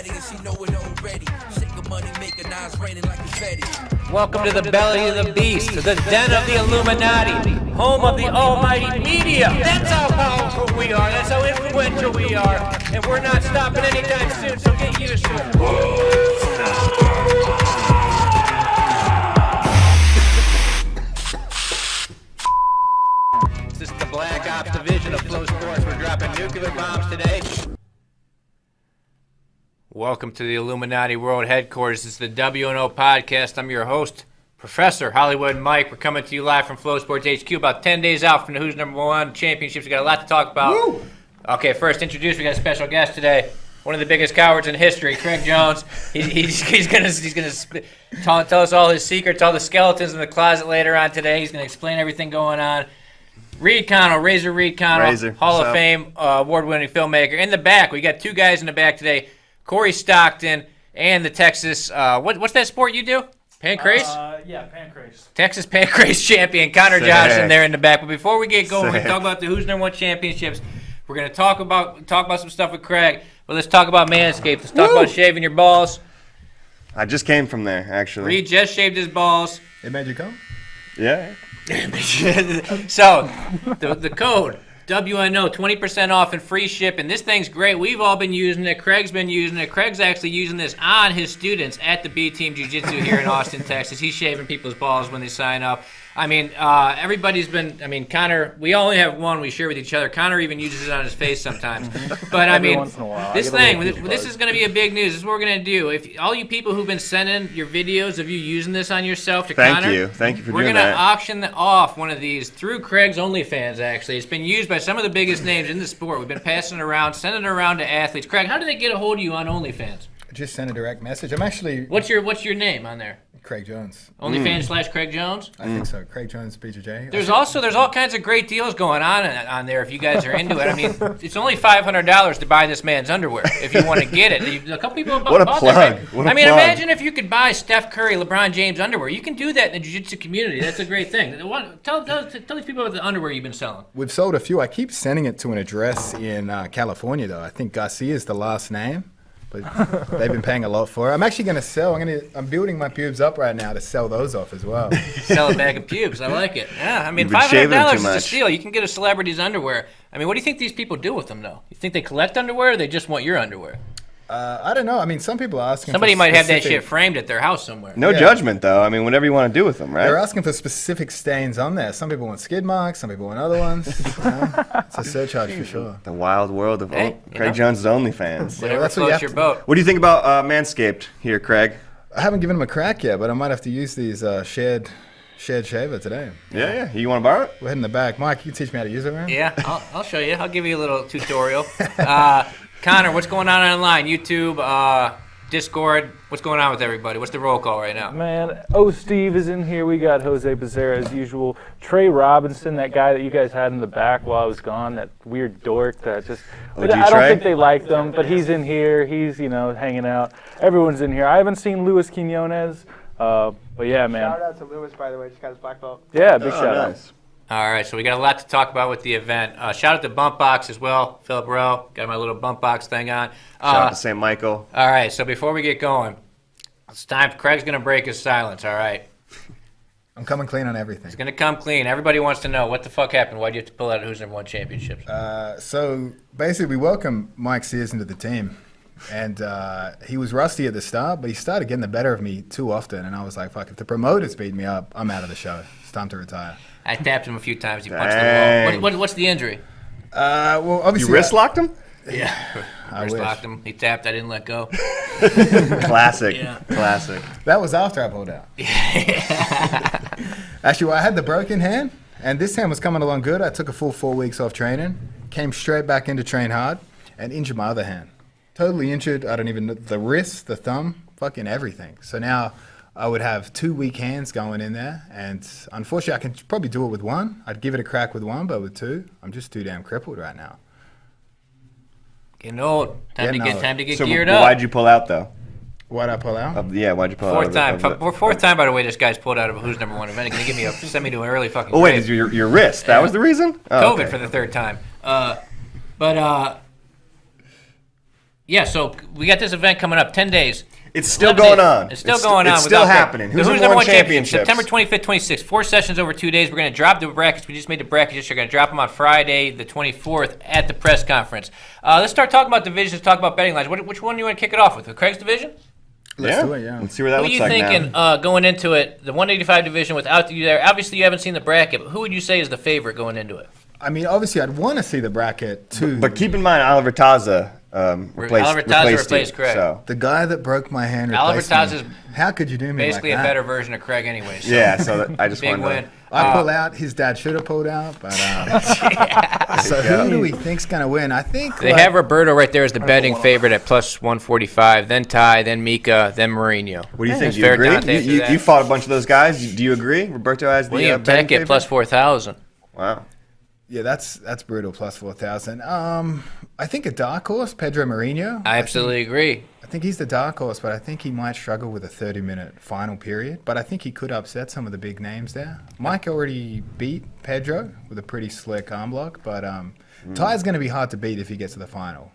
Illuminati and she know it already. Shake a money maker, now it's raining like confetti. Welcome to the belly of the beast, to the den of the Illuminati, home of the almighty media. That's how powerful we are, that's how influential we are, and we're not stopping anytime soon, so get used to it. This is the Black Ops division of Flow Sports. We're dropping nuclear bombs today. Welcome to the Illuminati World Headquarters. This is the WNO podcast. I'm your host, Professor Hollywood Mike. We're coming to you live from Flow Sports HQ, about 10 days out from the Who's Number One Championships. We got a lot to talk about. Woo! Okay, first introduce. We got a special guest today. One of the biggest cowards in history, Craig Jones. He's gonna tell us all his secrets, all the skeletons in the closet later on today. He's gonna explain everything going on. Reed Connell, Reed Connell, Hall of Fame award-winning filmmaker. In the back, we got two guys in the back today. Corey Stockton and the Texas, what's that sport you do? Pancrase? Yeah, pancrase. Texas Pancrase champion Connor Johnson there in the back. But before we get going, we're going to talk about the Who's Number One Championships. We're going to talk about some stuff with Craig. But let's talk about Manscaped. Let's talk about shaving your balls. I just came from there, actually. Reed just shaved his balls. It made you come? Yeah. So, the code. WNO, 20% off and free shipping. This thing's great. We've all been using it. Craig's been using it. Craig's actually using this on his students at the B-Team Jiu-Jitsu here in Austin, Texas. He's shaving people's balls when they sign up. I mean, everybody's been, Connor, we only have one we share with each other. Connor even uses it on his face sometimes. But, this thing, this is going to be a big news. This is what we're going to do. If all you people who've been sending your videos of you using this on yourself to Connor. Thank you for doing that. We're going to auction off one of these through Craig's OnlyFans, actually. It's been used by some of the biggest names in the sport. We've been passing it around, sending it around to athletes. Craig, how do they get a hold of you on OnlyFans? Just send a direct message. I'm actually... What's your name on there? Craig Jones. OnlyFans / Craig Jones? I think so. Craig Jones, BJJ. There's all kinds of great deals going on there if you guys are into it. I mean, it's only $500 to buy this man's underwear if you want to get it. A couple people What a bought plug. that, right? What a plug. Imagine if you could buy Steph Curry, LeBron James underwear. You can do that in the jiu-jitsu community. That's a great thing. Tell these people about the underwear you've been selling. We've sold a few. I keep sending it to an address in California, though. I think Garcia is the last name. But they've been paying a lot for it. I'm actually going to sell. I'm building my pubes up right now to sell those off as well. Sell a bag of pubes. I like it. Yeah, $500 is a steal. You can get a celebrity's underwear. What do you think these people do with them, though? You think they collect underwear, or they just want your underwear? I don't know. Some people are asking. Somebody might have that shit framed at their house somewhere. No judgment, though. Whatever you want to do with them, right? They're asking for specific stains on there. Some people want skid marks. Some people want other ones. It's a surcharge for sure. The wild world of Craig Jones' OnlyFans. Whatever floats your boat. What do you think about Manscaped here, Craig? I haven't given them a crack yet, but I might have to use these shared shaver today. Yeah. You want to borrow it? We're heading in the back. Mike, you can teach me how to use it, man? Yeah, I'll show you. I'll give you a little tutorial. Connor, what's going on online? YouTube, Discord, what's going on with everybody? What's the roll call right now? Man, Steve is in here. We got Jose Becerra as usual. Trey Robinson, that guy that you guys had in the back while I was gone, that weird dork that just... I don't think they liked him, but he's in here. He's, hanging out. Everyone's in here. I haven't seen Luis Quinones, but yeah, man. Shout out to Luis, by the way. Just got his black belt. Yeah, big shout out. All right, so we got a lot to talk about with the event. Shout out to Bump Box as well. Philip Rowe, got my little Bump Box thing on. Shout out to St. Michael. All right, so before we get going, it's time. Craig's going to break his silence, all right? I'm coming clean on everything. He's going to come clean. Everybody wants to know what the fuck happened. Why do you have to pull out Who's Number One Championships? So basically, we welcomed Mike Sears into the team. And he was rusty at the start, but he started getting the better of me too often. And I was like, fuck, if the promoters beat me up, I'm out of the show. It's time to retire. I tapped him a few times. He punched the wall. What's the injury? Well, obviously... You wrist locked him? Yeah. Wrist locked him. He tapped. I didn't let go. Classic. Yeah. Classic. That was after I pulled out. Actually, I had the broken hand, and this hand was coming along good. I took a full 4 weeks off training, came straight back into train hard, and injured my other hand. Totally injured. I don't even know. The wrist, the thumb, fucking everything. So now... I would have 2 weak hands going in there, and unfortunately, I can probably do it with one. I'd give it a crack with one, but with two, I'm just too damn crippled right now. Getting old. Time to get So geared up. Why'd you pull out, though? Why'd I pull out? Why'd you pull Fourth out? Fourth time, by the way, this guy's pulled out of a Who's Number One event. Going to send me to an early fucking Oh, wait, grave. is your wrist? That was the reason? COVID for the third time. Yeah, Yeah, so we got this event coming up, 10 days. It's still 11 going days. on. It's still going on. It's still without happening. The Who's number one championships? September 25th, 26th. 4 sessions over 2 days. We're going to drop the brackets. We just made the brackets. We're going to drop them on Friday, the 24th, at the press conference. Let's start talking about divisions, talk about betting lines. Which one do you want to kick it off with Craig's division? Let's do it, yeah. Let's see where that Who are looks you like thinking now. going into it, the 185 division without you there? Obviously, you haven't seen the bracket, but who would you say is the favorite going into it? I mean, obviously, I'd want to see the bracket too. But keep in mind, Oliver Taza replaced Craig. So. The guy that broke my hand Oliver replaced me. Taza's How could you do me basically like a that? better version of Craig anyway. So. Yeah, so I just Big wanted win. to... I pull out. His dad should have pulled out. But so who do we think's going to win? I think They have Roberto right there as the betting favorite at plus 145, then Ty, then Mika, then Mourinho. What do you think? Is Do you agree? Dante after that? You fought a bunch of those guys. Do you agree? Roberto has the William betting Tech at favorite? plus 4,000. Wow. Yeah, that's brutal. Plus 4,000. I think a dark horse, Pedro Mourinho. I absolutely agree. I think he's the dark horse, but I think he might struggle with a 30-minute final period. But I think he could upset some of the big names there. Mike already beat Pedro with a pretty slick arm block, but Ty's going to be hard to beat if he gets to the final.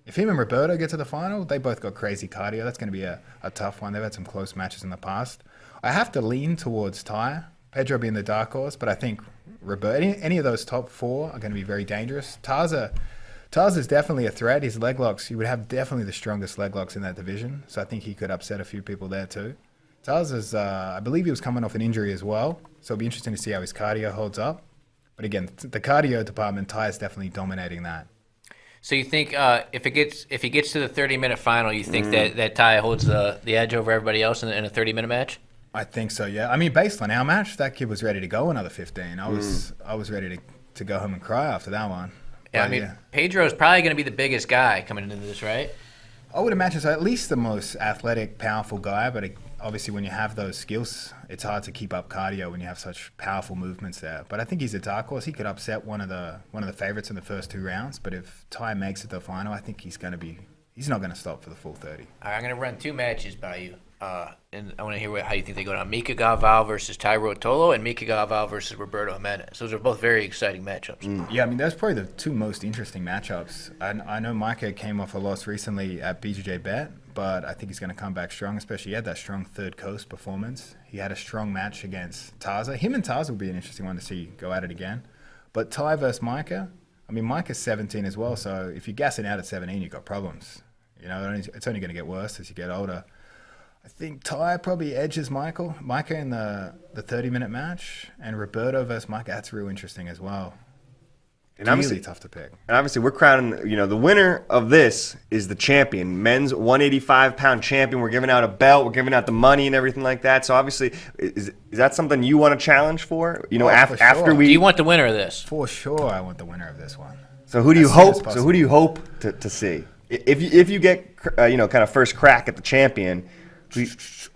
If him and Roberto get to the final, they both got crazy cardio. That's going to be a tough one. They've had some close matches in the past. I have to lean towards Ty, Pedro being the dark horse, but I think Roberto, any of those top four are going to be very dangerous. Taza's definitely a threat. His leg locks, he would have definitely the strongest leg locks in that division. So I think he could upset a few people there too. Taza's, I believe he was coming off an injury as well. So it'll be interesting to see how his cardio holds up. But again, the cardio department, Ty is definitely dominating that. So you think if he gets to the 30-minute final, you think that Ty holds the edge over everybody else in a 30-minute match? I think so, yeah. I mean, based on our match, that kid was ready to go another 15. I was ready to go home and cry after that one. Yeah, But, I mean, Pedro's probably going to be the biggest guy coming into this, right? I would imagine so. At least the most athletic, powerful guy. But obviously, when you have those skills, it's hard to keep up cardio when you have such powerful movements there. But I think he's a dark horse. He could upset one of the favorites in the first 2 rounds. But if Ty makes it to the final, I think he's not going to stop for the full 30. All right, I'm going to run 2 matches by you. And I want to hear how you think they go down. Mika Galval versus Ty Rotolo and Mika Galval versus Roberto Jimenez. Those are both very exciting matchups. Yeah, I mean, those are probably the 2 most interesting matchups. I know Micah came off a loss recently at BJJ Bet, but I think he's going to come back strong, especially he had that strong Third Coast performance. He had a strong match against Taza. Him and Taza will be an interesting one to see go at it again. But Ty versus Micah, I mean, Micah's 17 as well, so if you're gassing out at 17, you've got problems. You know, it's only going to get worse as you get older. I think Ty probably edges Micah in the 30-minute match, and Roberto versus Micah, that's real interesting as well. And really tough to pick. And obviously, we're crowning, the winner of this is the champion, men's 185-pound champion. We're giving out a belt. We're giving out the money and everything like that. So obviously, is that something you want to challenge for? For After sure. Do you want the winner of this? For sure, I want the winner of this one. So who do you As soon as hope? possible. So who do you hope to see? If you get kind of first crack at the champion.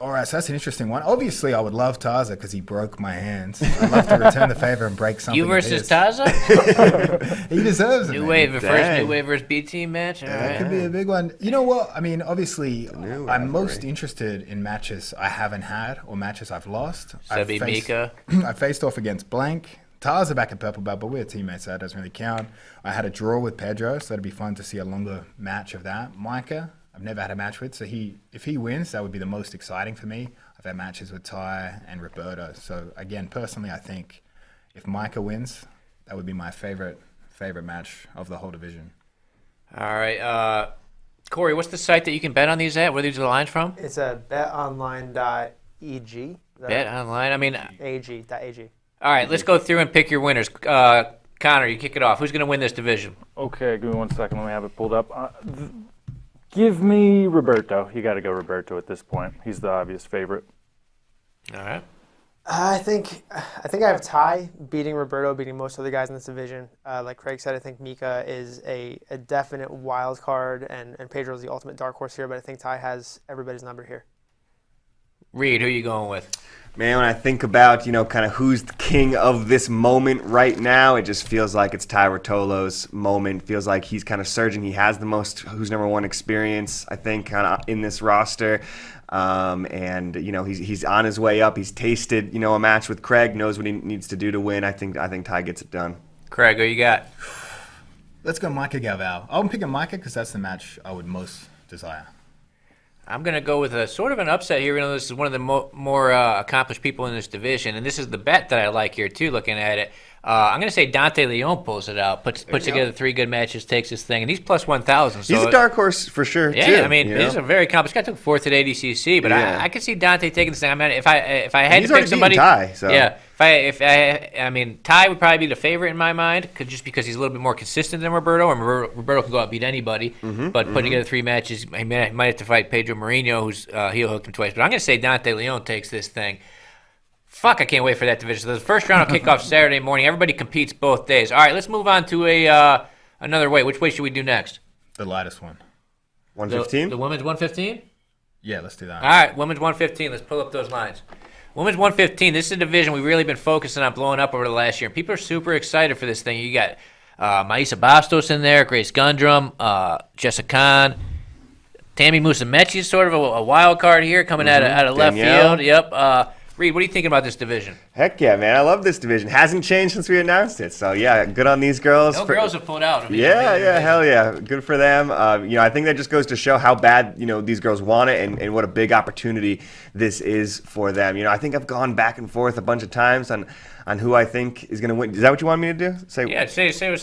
All right, so that's an interesting one. Obviously, I would love Taza because he broke my hands. I'd love to return the favor and break something. You of versus his. Taza? He deserves it. New man. Wave, the first Dang. New Wave versus B team match. All That right. could be a big one. You know what? I mean, obviously, new I'm most rivalry. interested in matches I haven't had or matches I've lost. So that'd be Mika. I faced off against Blank. Taza back at Purple Belt, but we're teammates, so that doesn't really count. I had a draw with Pedro, so that'd be fun to see a longer match of that. Micah, I've never had a match with, so if he wins, that would be the most exciting for me. I've had matches with Ty and Roberto. So again, personally, I think if Micah wins, that would be my favorite match of the whole division. All right. Corey, what's the site that you can bet on these at? Where are these lines from? It's a betonline.eg. Bet online. I mean, AG.ag. all right, let's go through and pick your winners. Connor, you kick it off. Who's going to win this division? Okay, give me 1 second. Let me have it pulled up. Give me Roberto. You got to go Roberto at this point. He's the obvious favorite. All right. I think I have Ty beating Roberto, beating most other guys in this division. Like Craig said, I think Mika is a definite wild card, and Pedro's the ultimate dark horse here, but I think Ty has everybody's number here. Reed, who are you going with? Man, when I think about, kind of who's the king of this moment right now, it just feels like it's Ty Rotolo's moment. Feels like he's kind of surging. He has the most who's number one experience, I think, kind of in this roster. And he's on his way up. He's tasted, a match with Craig, knows what he needs to do to win. I think Ty gets it done. Craig, who you got? Let's go Micah Galval. I'm picking Micah because that's the match I would most desire. I'm going to go with a sort of an upset here. You know, this is one of the more accomplished people in this division, and this is the bet that I like here, too, looking at it. I'm going to say Dante Leon pulls it out, puts together 3 good matches, takes this thing, and he's plus 1,000. So he's a dark horse for sure, yeah, too. I mean, he's a very accomplished guy. Took 4th at ADCC, but I could see Dante taking this thing. I mean, if I had to pick somebody, Ty, so. yeah. I mean, Ty would probably be the favorite in my mind, just because he's a little bit more consistent than Roberto, and Roberto can go out and beat anybody. But putting together 3 matches, he might have to fight Pedro Mourinho, who's heel hooked him twice. But I'm going to say Dante Leon takes this thing. Fuck, I can't wait for that division. So the first round will kick off Saturday morning. Everybody competes both days. All right, let's move on to another weight. Which weight should we do next? The lightest one. 115? The women's 115? Yeah, let's do that. All right, women's 115. Let's pull up those lines. Women's 115, this is a division we've really been focusing on blowing up over the last year. And people are super excited for this thing. You got Maisa Bastos in there, Grace Gundrum, Jessica Khan. Tammy Musumeci is sort of a wild card here coming out of left Danielle. field. Yep. Reed, what are you thinking about this division? Heck yeah, man. I love this division. Hasn't changed since we announced it. So, yeah, good on these girls. No girls have pulled out. Yeah, hell yeah. Good for them. I think that just goes to show how bad, these girls want it and what a big opportunity this is for them. I think I've gone back and forth a bunch of times on who I think is going to win. Is that what you want me to do? Say just who's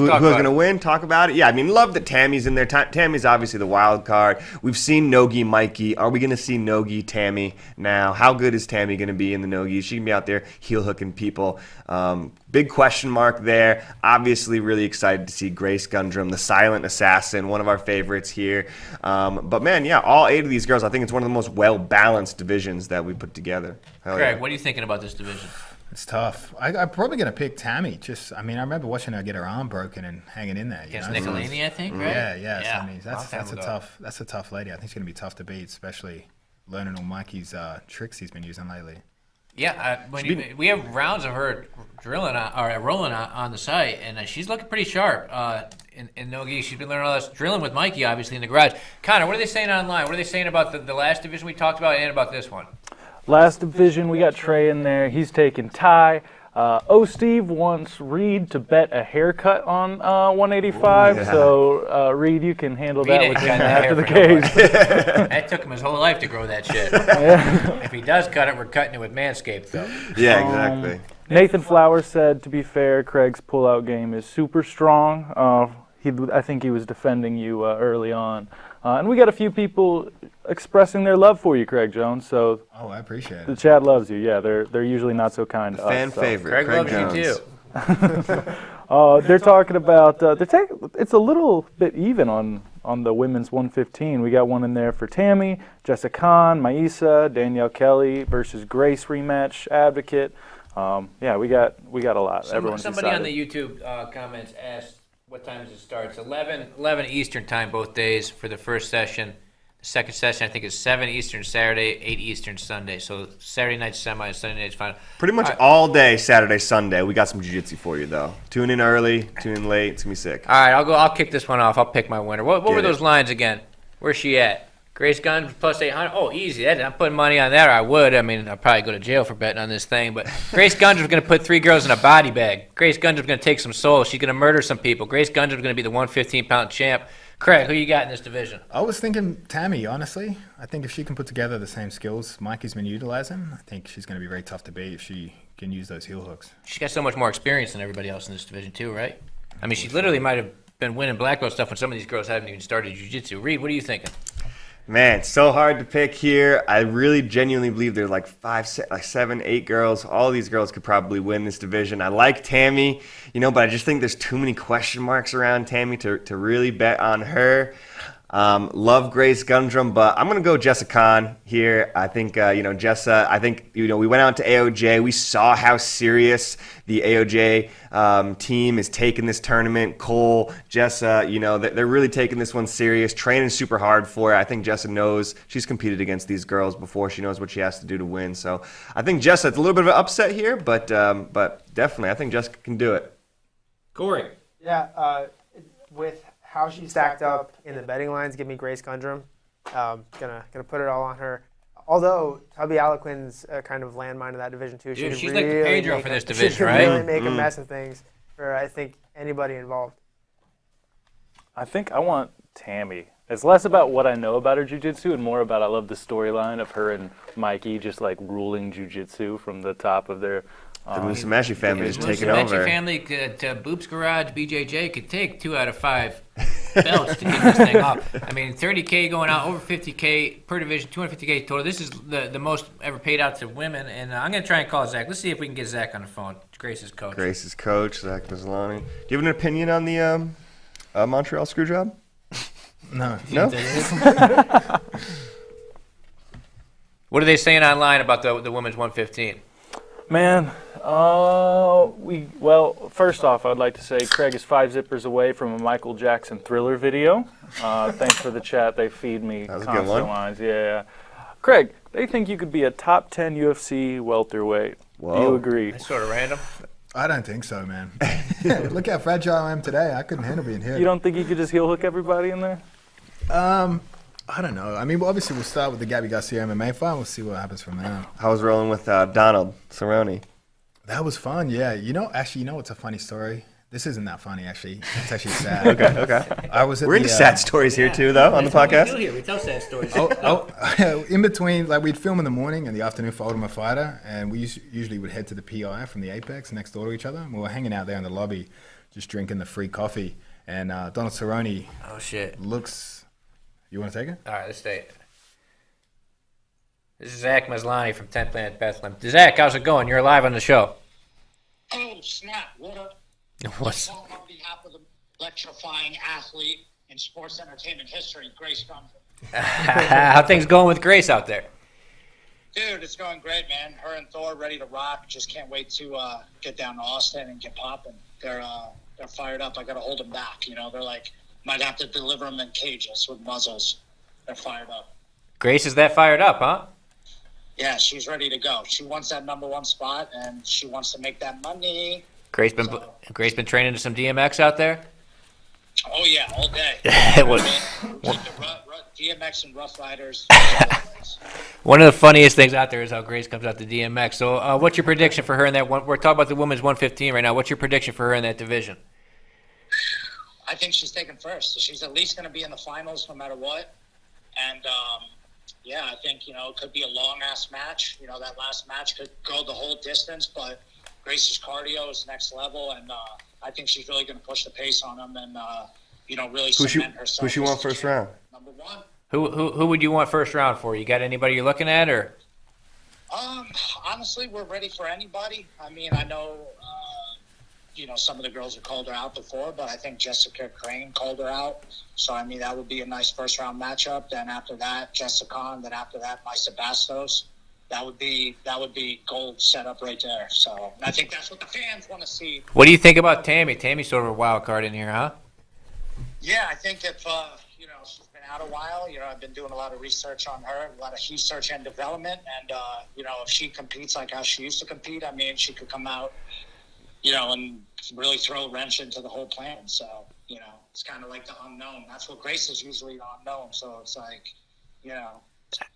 talk going to about win? Talk about it? Yeah, I mean, love that Tammy's in there. Tammy's obviously the wild card. We've seen Nogi Mikey. Are we going to see Nogi Tammy now? How good is Tammy going to be in the Nogi? She can be out there heel hooking people. Big question mark there. Obviously, really excited to see Grace Gundrum, the silent assassin, one of our favorites here. But man, yeah, all 8 of these girls, I think it's one of the most well-balanced divisions that we put together. Craig, what are you thinking about this division? It's tough. I'm probably going to pick Tammy. I remember watching her get her arm broken and hanging in there. Against Nicolini, I think, right? Yeah. I mean, that's a tough lady. I think she's going to be tough to beat, especially learning all Mikey's tricks he's been using lately. Yeah, we have rounds of her rolling on the site, and she's looking pretty sharp. In Nogi, she's been learning all this drilling with Mikey, obviously, in the garage. Connor, what are they saying online? What are they saying about the last division we talked about and about this one? Last division, we got Trey in there. He's taking Ty. Steve wants Reed to bet a haircut on 185. Ooh, yeah. So, Reed, you can handle that with him after the cage. That took him his whole life to grow that shit. Yeah. If he does cut it, we're cutting it with Manscaped, though. Yeah, exactly. Nathan Flowers said, to be fair, Craig's pullout game is super strong. I think he was defending you early on. And we got a few people expressing their love for you, Craig Jones. So I appreciate it. The chat loves you. Yeah, they're usually not so kind to us. Fan favorite, Craig Jones. Loves you too. They're talking about it's a little bit even on the women's 115. We got one in there for Tammy, Jessica Khan, Maisa, Danielle Kelly versus Grace rematch, Advocate. We got a lot. Somebody on the YouTube comments asked, what time does it start? It's 11 Eastern time both days for the first session. The second session, I think, is 7 Eastern Saturday, 8 Eastern Sunday. So Saturday night's semi, Sunday night's final. Pretty much all day Saturday, Sunday. We got some jiu-jitsu for you, though. Tune in early, tune in late. It's going to be sick. All right, I'll kick this one off. I'll pick my winner. What were those lines again? Where's she at? Grace Gunn plus 800. Oh, easy. I'm putting money on that. Or I would. I mean, I'd probably go to jail for betting on this thing. But Grace Gunn was going to put 3 girls in a body bag. Grace Gunn was going to take some souls. She's going to murder some people. Grace Gunn was going to be the 115-pound champ. Craig, who you got in this division? I was thinking Tammy, honestly. I think if she can put together the same skills Mikey's been utilizing, I think she's going to be very tough to beat if she can use those heel hooks. She's got so much more experience than everybody else in this division, too, right? I mean, she literally might have been winning black belt stuff when some of these girls haven't even started jiu-jitsu. Reed, what are you thinking? Man, so hard to pick here. I really genuinely believe there's like 7, 8 girls. All these girls could probably win this division. I like Tammy, but I just think there's too many question marks around Tammy to really bet on her. Love Grace Gundrum, but I'm going to go Jessica Khan here. I think, Jessa, we went out to AOJ. We saw how serious the AOJ team is taking this tournament. Cole, Jessa, they're really taking this one serious, training super hard for it. I think Jessa knows she's competed against these girls before. She knows what she has to do to win. So I think Jessa, it's a little bit of an upset here, but definitely I think Jessica can do it. Corey. Yeah, with how she stacked up in the betting lines, give me Grace Gundrum. Gonna put it all on her. Although Tubby Aliquin's a kind of landmine in that division too. Dude, she's really like the Pedro for this division, right? She can really make a mess of things for I think anybody involved. I think I want Tammy. It's less about what I know about her jiu-jitsu and more about I love the storyline of her and Mikey just like ruling jiu-jitsu from the top of their. The Musumeci family is taking Musumeci over. family to Boop's Garage, BJJ could take 2 out of 5 belts to get this thing off. I mean, 30K going out, over 50K per division, 250K total. This is the most ever paid out to women. And I'm going to try and call Zach. Let's see if we can get Zach on the phone. Grace's coach. Grace's coach, Zach Mazzolani. Do you have an opinion on the Montreal screw job? No. No? What are they saying online about the women's 115? Man, first off, I'd like to say Craig is 5 zippers away from a Michael Jackson Thriller video. Thanks for the chat. They feed me That was a good constant one. lines. Yeah. Craig, they think you could be a top 10 UFC welterweight. Do Whoa. you agree? That's sort of random. I don't think so, man. Look how fragile I am today. I couldn't handle being hit. You don't think you could just heel hook everybody in there? I don't know. I mean, obviously, we'll start with the Gabby Garcia MMA fight. We'll see what happens from there. I was rolling with Donald Cerrone. That was fun, yeah. You know what's a funny story? This isn't that funny, actually. It's actually sad. Okay. I was at We're into sad stories here, too, though, on the That's what we do podcast. here. We tell sad stories. in between, like, we'd film in the morning and the afternoon for Ultimate Fighter, and we usually would head to the PI from the Apex next door to each other. And we were hanging out there in the lobby, just drinking the free coffee. And Donald Cerrone Oh, shit. looks... You want to take it? All right, let's stay. This is Zach Maslany from 10th Planet Bethlehem. Zach, how's it going? You're live on the show. Oh, snap. What up? What's On behalf of the electrifying athlete in sports entertainment history, Grace Gunther. how things going with Grace out there? Dude, it's going great, man. Her and Thor ready to rock. Just can't wait to get down to Austin and get popping. They're fired up. I got to hold them back. You know, they're like, might have to deliver them in cages with muzzles. They're fired up. Grace is that fired up, huh? Yeah, she's ready to go. She wants that number 1 spot, and she wants to make that money. Grace been training to some DMX out there? Oh, yeah, all day. What- Keep the DMX and Rough Riders. One of the funniest things out there is how Grace comes out to DMX. So what's your prediction for her in that one? We're talking about the women's 115 right now. What's your prediction for her in that division? I think she's taken first. So she's at least going to be in the finals no matter what. And, I think, it could be a long-ass match. That last match could go the whole distance, but Grace's cardio is next level, and I think she's really going to push the pace on them and, really cement herself. Who she want first round? Number 1. Who would you want first round for? You got anybody you're looking at, or? Honestly, we're ready for anybody. I mean, I know... some of the girls have called her out before, but I think Jessica Crane called her out. So, I mean, that would be a nice first-round matchup. Then after that, Jessica, and then after that, Maisa Bastos. That would be gold set up right there. So, I think that's what the fans want to see. What do you think about Tammy? Tammy's sort of a wild card in here, huh? Yeah, I think if, she's been out a while, I've been doing a lot of research on her, a lot of research and development. And, if she competes like how she used to compete, I mean, she could come out, and really throw a wrench into the whole plan. So, it's kind of like the unknown. That's what Grace is usually the unknown. So it's like,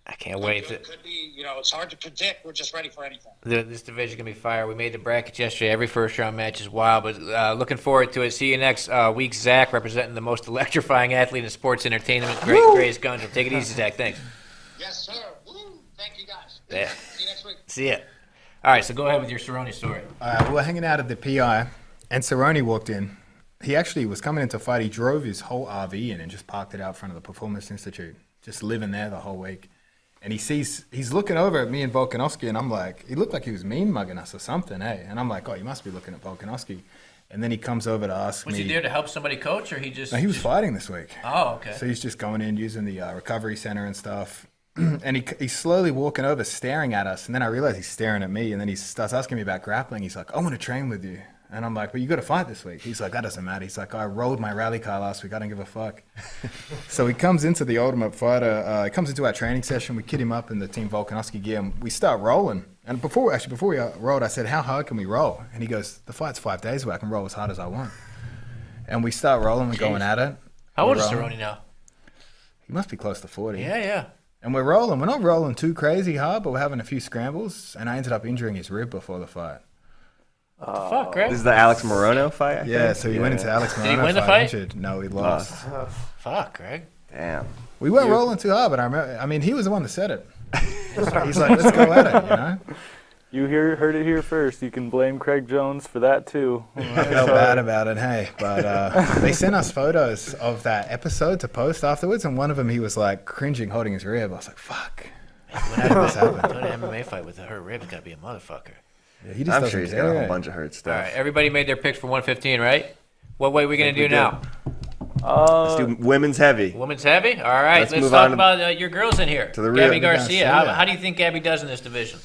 I can't wait. It could be, it's hard to predict. We're just ready for anything. This division can be fire. We made the brackets yesterday. Every first round match is wild, but looking forward to it. See you next week, Zach, representing the most electrifying athlete in sports entertainment. Grace Gunther. Take it easy, Zach. Thanks. Yes, sir. Woo. Thank you, guys. Yeah. See you next week. See ya. All right, so go ahead with your Cerrone story. We were hanging out at the PI, and Cerrone walked in. He actually was coming into fight. He drove his whole RV in and just parked it out front of the Performance Institute, just living there the whole week. And he's looking over at me and Volkanovski, and I'm like, he looked like he was mean mugging us or something, eh? And I'm like, oh, you must be looking at Volkanovski. And then he comes over to ask me. Was he there to help somebody coach, or he just? No, he was fighting this week. Oh, okay. So he's just going in, using the recovery center and stuff. And he's slowly walking over, staring at us. And then I realize he's staring at me. And then he starts asking me about grappling. He's like, I want to train with you. And I'm like, but you got to fight this week. He's like, that doesn't matter. He's like, I rode my rally car last week. I don't give a fuck. So he comes into the Ultimate Fighter. He comes into our training session. We kit him up in the Team Volkanovski gear. And we start rolling. And before we rolled, I said, how hard can we roll? And he goes, the fight's 5 days away. I can roll as hard as I want. And we start rolling. We're going at it. How old is rolling. Cerrone now? He must be close to 40. Yeah. And we're rolling. We're not rolling too crazy hard, but we're having a few scrambles. And I ended up injuring his rib before the fight. Fuck, Greg. This is the Alex Morono fight, I Yeah, think? so he went into Alex Morono. Did he win the fight? Injured. No, he lost. Fuck, Greg. Damn. We weren't rolling too hard, but I mean, he was the one that said it. He's like, let's go at it, you know? You heard it here first. You can blame Craig Jones for that too. I felt bad about it, hey. But they sent us photos of that episode to post afterwards, and one of them he was like cringing, holding his rib. I was like, fuck. How did this happen? An MMA fight with a hurt rib, it's got to be a motherfucker. Yeah, he just I'm doesn't sure he's care. got a whole bunch of hurt stuff. All right, everybody made their picks for 115, right? What weight are we going to do now? Let's do women's heavy. Women's heavy? All right, Let's let's move talk on about your girls in here. to the Gabby real- Garcia. How do you think Gabby does in this division?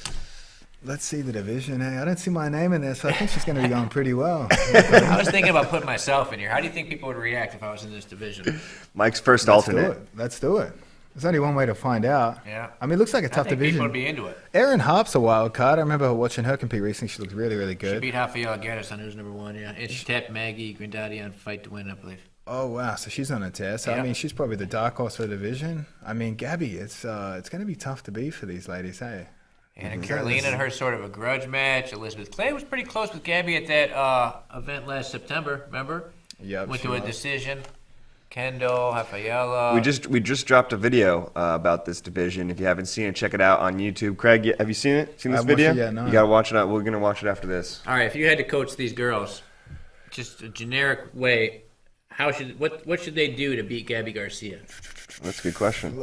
Let's see the division, hey. I don't see my name in there, so I think she's going to be going pretty well. I was thinking about putting myself in here. How do you think people would react if I was in this division? Mike's first Let's do alternate. it. Let's do it. There's only one way to find out. Yeah. I mean, it looks like a I tough think people division. would be into it. Erin Harp's a wild card. I remember watching her compete recently. She looked really, really She good. beat Rafaela Gaddis on who's number one, yeah. And she tapped Maggie Granddaddy on Fight to Win, I believe. Oh, wow. So she's on a tear. So, Yeah. I mean, she's probably the dark horse for the division. I mean, Gabby, it's going to be tough to beat for these ladies, hey? And Carolina and her sort of a grudge match. Elizabeth Clay was pretty close with Gabby at that event last September, remember? Yep. Went she to a was. decision. Kendall, Rafaela. We just dropped a video about this division. If you haven't seen it, check it out on YouTube. Craig, have you seen it? Seen this I haven't watched video? it yet, no. You gotta watch it. We're gonna watch it after this. All right, if you had to coach these girls, just a generic way, what should they do to beat Gabby Garcia? That's a good question.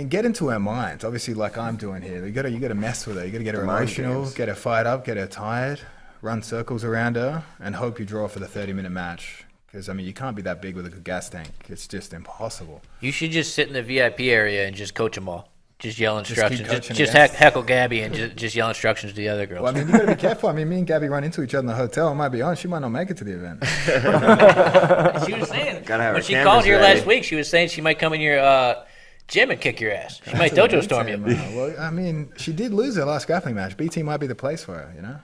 Get into her mind. Obviously, like I'm doing here. You gotta mess with her. You gotta get her The mind emotional, games. get her fired up, get her tired, run circles around her, and hope you draw for the 30-minute match. Because, I mean, you can't be that big with a good gas tank. It's just impossible. You should just sit in the VIP area and just coach them all. Just yell keep instructions. coaching Just against- heckle Gabby and just yell instructions to the other girls. Well, I mean, you gotta be careful. I mean, me and Gabby run into each other in the hotel. It might be on. She might not make it to the event. She was saying Gotta have when her she cameras called here ready. last week, she was saying she might come in your gym and kick your ass. She might dojo storm you. Well, I mean, she did lose her last grappling match. BT might be the place for her, you know?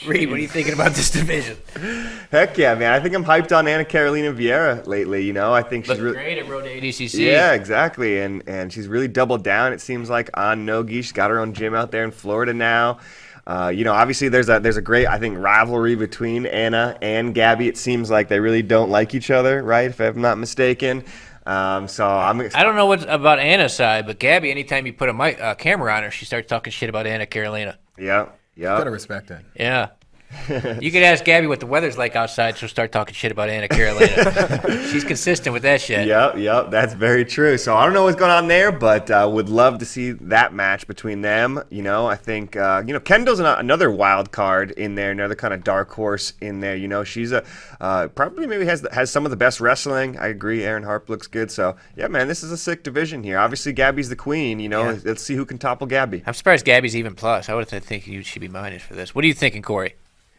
Reed, what are you thinking about this division? Heck yeah, man! I think I'm hyped on Anna Carolina Vieira lately. You know, I think she's Looked really. great at Road to ADCC. Yeah, exactly, and she's really doubled down. It seems like on Nogi. She's got her own gym out there in Florida now. Obviously there's a great, I think, rivalry between Anna and Gabby. It seems like they really don't like each other, right? If I'm not mistaken. So I'm. I don't know what's about Anna's side, but Gabby, anytime you put a camera on her, she starts talking shit about Anna Carolina. Yeah. Gotta respect her. Yeah. You could ask Gabby what the weather's like outside. She'll start talking shit about Anna Carolina. She's consistent with that shit. Yep, that's very true. So I don't know what's going on there, but would love to see that match between them. I think Kendall's another wild card in there, another kind of dark horse in there. She's probably maybe has some of the best wrestling. I agree. Erin Harp looks good. So yeah, man, this is a sick division here. Obviously, Gabby's the queen. Yeah. Let's see who can topple Gabby. I'm surprised Gabby's even plus. I would think you should be minus for this. What are you thinking, Corey?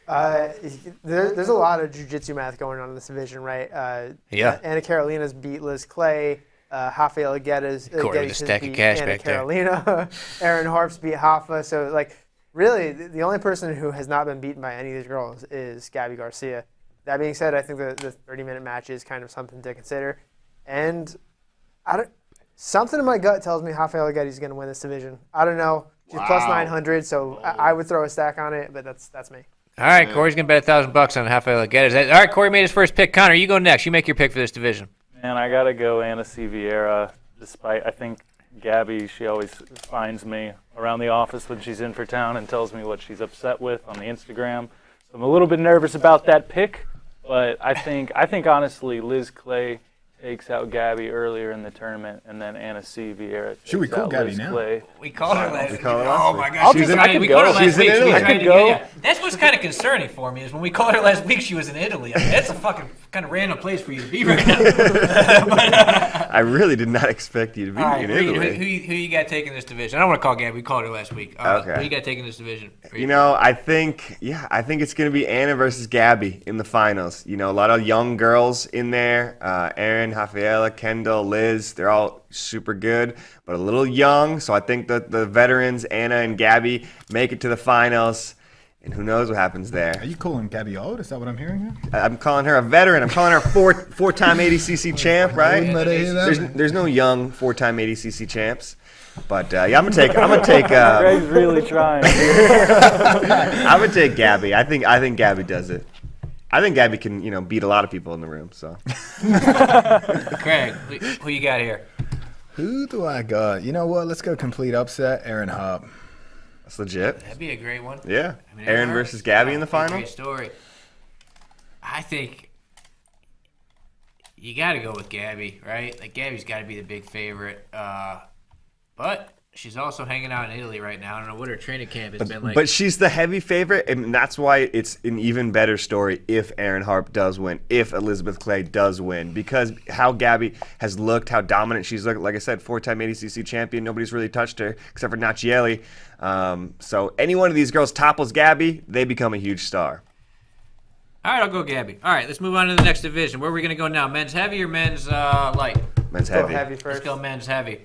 There's a lot of jiu-jitsu math going on in this division, right? Yeah. Anna Carolina's beat Liz Clay. Rafaela Geddes Corey with a stack of cash Anna back there. Carolina. Erin Harp's beat Hoffa. So, really, the only person who has not been beaten by any of these girls is Gabby Garcia. That being said, I think the 30-minute match is kind of something to consider. And something in my gut tells me Rafaela Geddes is going to win this division. I don't know. She's plus 900, so I would throw a stack on it, but that's me. All right, Corey's gonna bet $1,000 on Rafaela Geddes. All right, Corey made his first pick. Connor, you go next. You make your pick for this division. Man, I gotta go Anna C. Vieira. Despite I think Gabby, she always finds me around the office when she's in for town and tells me what she's upset with on the Instagram. So I'm a little bit nervous about that pick, but I think honestly Liz Clay takes out Gabby earlier in the tournament, and then Anna C. Vieira takes Should we call out Gabby Liz now? Clay. We called her last week. called her last Oh week. my gosh, we called her last She's in week. She was Italy. trying to I could go. yeah. That's what's kind of concerning for me is when we called her last week, she was in Italy. I mean, that's a fucking kind of random place for you to be right now. I really did not expect you to be All right, in Reed, Italy. who you got taking this division? I don't want to call Gabby. We called her last week. Okay. Who you got taking this division? Reed? I think it's going to be Anna versus Gabby in the finals. A lot of young girls in there. Erin, Rafaela, Kendall, Liz, they're all super good, but a little young. So I think that the veterans, Anna and Gabby, make it to the finals. And who knows what happens there. Are you calling Gabby old? Is that what I'm hearing here? I'm calling her a veteran. I'm calling her a four-time ADCC champ, right? Wouldn't let her hear that. There's no young four-time ADCC champs. But I'm gonna take Greg's really trying. I'm gonna take Gabby. I think Gabby does it. I think Gabby can, beat a lot of people in the room. So, Craig, who you got here? Who do I got? You know what? Let's go complete upset. Aaron Harp. that's legit. That'd be a great one. Yeah. I mean, Aaron versus Gabby in the that'd be a final. Great story. I think you got to go with Gabby, right? Like Gabby's got to be the big favorite, but she's also hanging out in Italy right now. I don't know what her training camp has been like. But she's the heavy favorite, and that's why it's an even better story if Aaron Harp does win, if Elizabeth Clay does win, because how Gabby has looked, how dominant she's looked. Like I said, 4-time ADCC champion. Nobody's really touched her except for Nachieli. So any one of these girls topples Gabby, they become a huge star. All right, I'll go Gabby. All right, let's move on to the next division. Where are we going to go now? Men's heavy or men's light? Men's Go heavy. heavy first. Let's go men's heavy.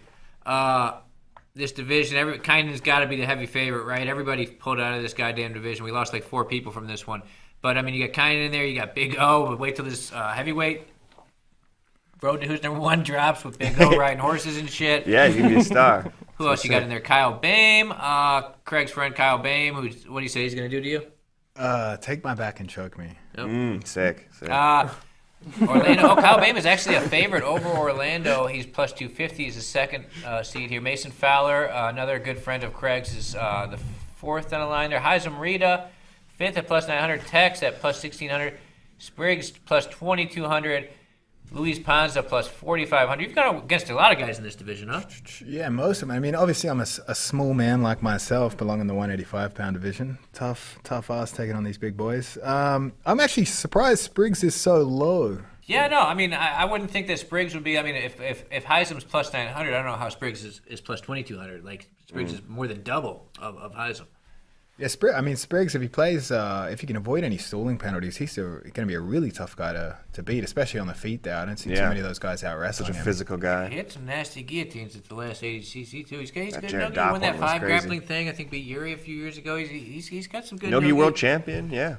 This division, Kynan's got to be the heavy favorite, right? Everybody pulled out of this goddamn division. We lost like 4 people from this one. But, I mean, you got Kynan in there. You got Big O. But wait till this heavyweight road to who's number 1 drops with Big O riding horses and shit. Yeah, he's going to be a star. Who else you got in there? Kyle Bame. Craig's friend Kyle Bame. What do you say he's going to do to you? Take my back and choke me. Sick. Orlando. Oh, Kyle Bame is actually a favorite over Orlando. He's plus 250. He's the second seed here. Mason Fowler, another good friend of Craig's, is the 4th on the line there. Heisem Rita, 5th at plus 900. Tex at plus 1600. Spriggs plus 2200. Luis Panza plus 4,500. You've gone against a lot of guys in this division, huh? Yeah, most of them. I mean, obviously, I'm a small man like myself, belong in the 185-pound division. Tough ass taking on these big boys. I'm actually surprised Spriggs is so low. Yeah, no, I mean, I wouldn't think that Spriggs would be. I mean, if Heisem's plus 900, I don't know how Spriggs is plus 2,200. Like, Spriggs is more than double of Heisem. Yeah, Spriggs, if he plays, if he can avoid any stalling penalties, he's going to be a really tough guy to beat, especially on the feet there. I don't see too many of those guys out wrestling Such a him. physical guy. He had some nasty guillotines at the last ADCC, too. He's good. Jared He won that Doppler was 5 crazy. grappling thing. I think beat Yuri a few years ago. He's got some good. Nogi world champion, yeah.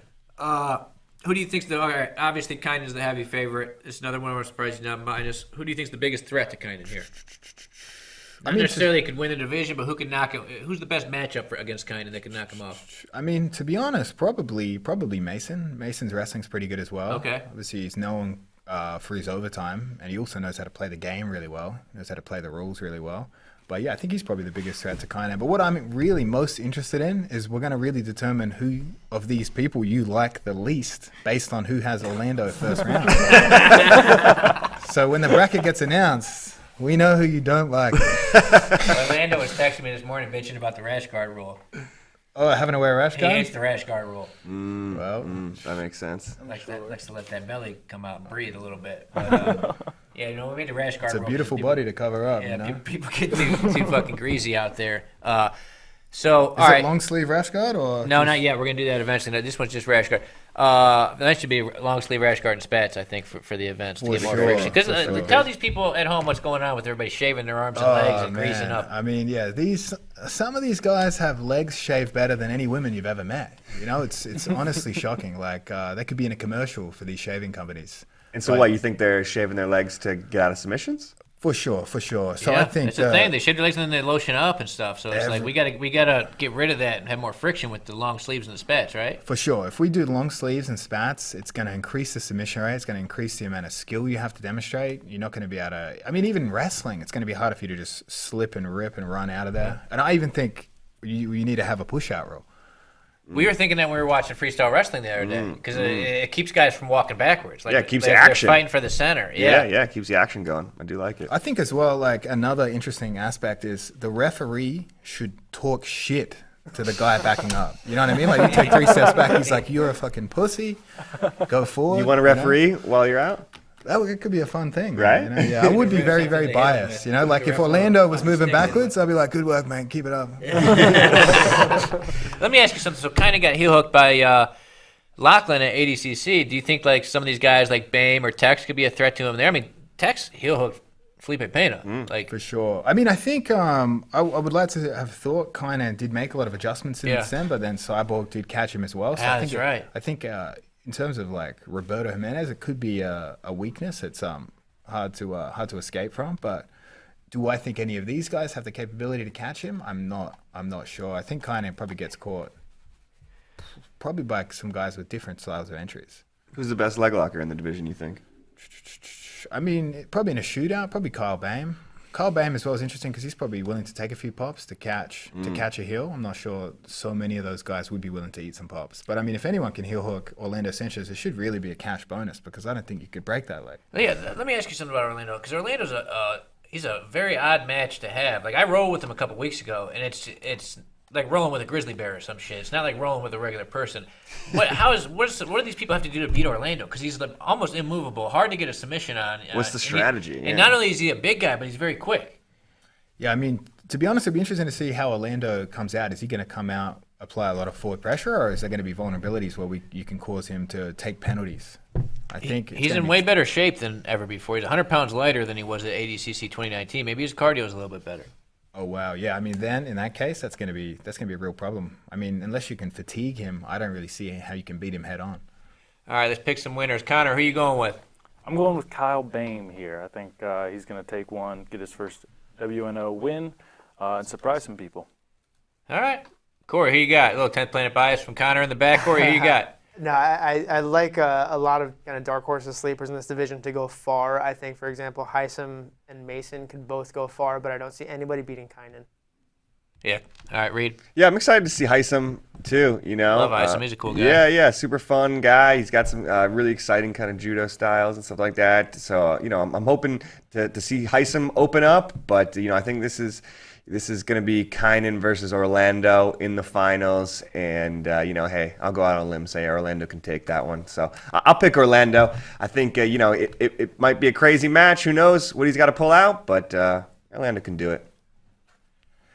Who do you think's all right, obviously Kynan's the heavy favorite. It's another one I'm surprised he's not minus. Who do you think's the biggest threat to Kynan here? Not necessarily could win the division, but who can knock him? Who's the best matchup against Kynan that can knock him off? I mean, to be honest, probably Mason. Mason's wrestling's pretty good as well. Okay. Obviously, he's known for his overtime, and he also knows how to play the game really well. He knows how to play the rules really well. But yeah, I think he's probably the biggest threat to Kynan. But what I'm really most interested in is we're going to really determine who of these people you like the least based on who has Orlando first round. So when the bracket gets announced, we know who you don't like. Orlando was texting me this morning bitching about the rash guard rule. Oh, having to wear a rash He guard? hates the rash guard rule. That makes sense. Likes to let that belly come out and breathe a little bit. But, yeah, we made the rash guard It's a rule. beautiful People- body to cover up. Yeah, you know? people get too fucking greasy out there. So, Is all it right. long sleeve rash guard or? No, not yet. We're going to do that eventually. No, this one's just rash guard. That should be long sleeve rash guard and spats, I think, for the events to For get more sure, friction. Because for sure. tell these people at home what's going on with everybody shaving their arms and legs and greasing man. up. I mean, yeah, some of these guys have legs shaved better than any women you've ever met. You know, it's honestly shocking. Like they could be in a commercial for these shaving companies. And so, what, you think they're shaving their legs to get out of submissions? For sure. So Yeah, I think that's the thing. They shave their legs and then they lotion up and stuff. So it's like we gotta get rid of that and have more friction with the long sleeves and the spats, right? For sure. If we do long sleeves and spats, it's going to increase the submission rate. It's going to increase the amount of skill you have to demonstrate. You're not going to be able to... I mean, even wrestling, it's going to be harder for you to just slip and rip and run out of there. And I even think you need to have a push-out rule. We were thinking that when we were watching freestyle wrestling the other day because it keeps guys from walking backwards. Like Yeah, it keeps they're action. fighting for the center. Yeah, it keeps the action going. I do like it. I think as well, like another interesting aspect is the referee should talk shit to the guy backing up. You know what I mean? Like you take 3 steps back, he's like, "You're a fucking pussy. Go forward." You want a referee while you're out? It could be a fun thing, Right? You know? Yeah, I would be very, very Something to hit him biased. with. You know, like if Orlando was moving backwards, I'd be like, "Good work, man. Keep it up." Let me ask you something. So kind of got heel hooked by Lachlan at ADCC. Do you think like some of these guys like Bame or Tex could be a threat to him there? I mean, Tex heel hooked Felipe Pena. Like For sure. I mean, I think I would like to have thought Kynan did make a lot of adjustments in Yeah. December. Then Cyborg did catch him as well. So Yeah, I think that's right. I think in terms of like Roberto Jimenez, it could be a weakness. It's hard to escape from. But do I think any of these guys have the capability to catch him? I'm not sure. I think Kynan probably gets caught probably by some guys with different styles of entries. Who's the best leg locker in the division, you think? I mean, probably in a shootout, probably Kyle Bain. Kyle Bain as well is interesting because he's probably willing to take a few pops to catch a heel. I'm not sure so many of those guys would be willing to eat some pops. But I mean, if anyone can heel hook Orlando Sanchez, it should really be a cash bonus because I don't think you could break that leg. Yeah, let me ask you something about Orlando because Orlando's he's a very odd match to have. Like I rolled with him a couple weeks ago, and it's like rolling with a grizzly bear or some shit. It's not like rolling with a regular person. What do these people have to do to beat Orlando? Because he's like almost immovable, hard to get a submission on. What's the strategy? And not only is he a big guy, but he's very quick. Yeah, I mean, to be honest, it'd be interesting to see how Orlando comes out. Is he going to come out, apply a lot of forward pressure, or is there going to be vulnerabilities where you can cause him to take penalties? I think he's in way better shape than ever before. He's 100 pounds lighter than he was at ADCC 2019. Maybe his cardio is a little bit better. Oh wow, yeah. I mean, then in that case, that's gonna be a real problem. I mean, unless you can fatigue him, I don't really see how you can beat him head on. All right, let's pick some winners. Connor, who are you going with? I'm going with Kyle Bain here. I think he's going to take one, get his first WNO win, and surprise some people. All right, Corey, who you got? A little 10th Planet bias from Connor in the back. Corey, who you got? No, I like a lot of kind of dark horses, sleepers in this division to go far. I think, for example, Heisem and Mason could both go far, but I don't see anybody beating Kynan. Yeah. All right, Reed. Yeah, I'm excited to see Heisem too. You know, Love Heisem. He's a cool guy. Yeah, super fun guy. He's got some really exciting kind of judo styles and stuff like that. So I'm hoping to see Heisem open up, but I think this is going to be Kynan versus Orlando in the finals. And, hey, I'll go out on a limb and say Orlando can take that one. So I'll pick Orlando. I think, it might be a crazy match. Who knows what he's got to pull out, but Orlando can do it.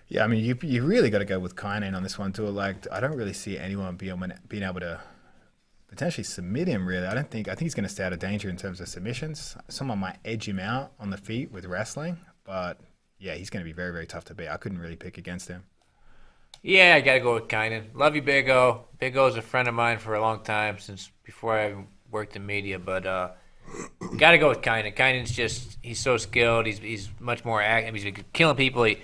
Yeah, I mean, you really got to go with Kynan on this one, too. Like, I don't really see anyone being able to potentially submit him, really. I think he's going to stay out of danger in terms of submissions. Someone might edge him out on the feet with wrestling, but... yeah, he's going to be very, very tough to beat. I couldn't really pick against him. Yeah, I got to go with Kynan. Love you, Big O. Big O's a friend of mine for a long time, since before I worked in media. But got to go with Kynan. Kynan's he's so skilled. He's much more active. He's killing people. He